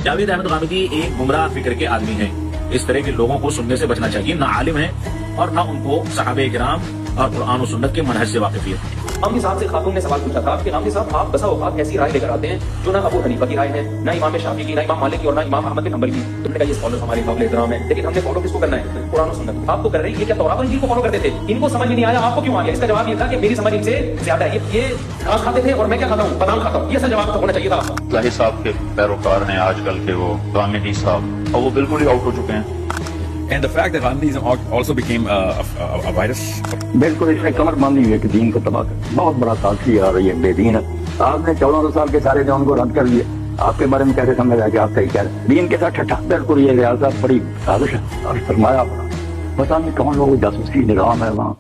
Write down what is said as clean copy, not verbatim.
जावेद अहमद गामिदी एक गुमराह फिक्र के आदमी हैं। इस तरह के लोगों को सुनने से बचना चाहिए। ना आलिम है और ना उनको सहाबे किराम और कुरान और सुन्नत के मनहज से वाकिफियत है। गामदी साहब से खातून ने सवाल पूछा था कि गामदी साहब आप बसा औकात ऐसी राय लेकर आते हैं जो ना अबू हनीफा की राय है, ना इमाम शाफी की, ना इमाम मालिक की और ना इमाम अहमद बिन हंबल की। तुमने कहा ये स्कॉलर्स हमारे काबिल एहतराम है, लेकिन हमने फॉलो किसको करना है? कुरान और सुन्नत। आप तो कर रहे हैं, ये क्या तौरात और इंजील को फॉलो करते थे? इनको समझ में नहीं आया, आपको क्यों आ गया? इसका जवाब ये था कि मेरी समझ इनसे ज्यादा है। ये घास खाते थे और मैं क्या खाता हूँ? बादाम खाता हूँ। ये सर जवाब होना चाहिए था। इस्लाही साहब के पैरोकार हैं आजकल के वो गामिदी साहब, और वो बिल्कुल ही आउट हो चुके हैं। And the fact that Gandhi also became a virus. बिल्कुल इसने कमर बांधी हुई है कि दीन को तबाह कर, बहुत बड़ा साथी आ रही है बेदीन है। आपने 14 साल के सारे जो उनको रद्द कर दिए, आपके बारे में कैसे समझ आया कि आप सही कह रहे हैं? दीन के साथ ठट्ठा बिल्कुल ये रियासत बड़ी साजिश है और सरमाया पड़ा, पता नहीं कौन लोग जासूसी निजाम है वहाँ।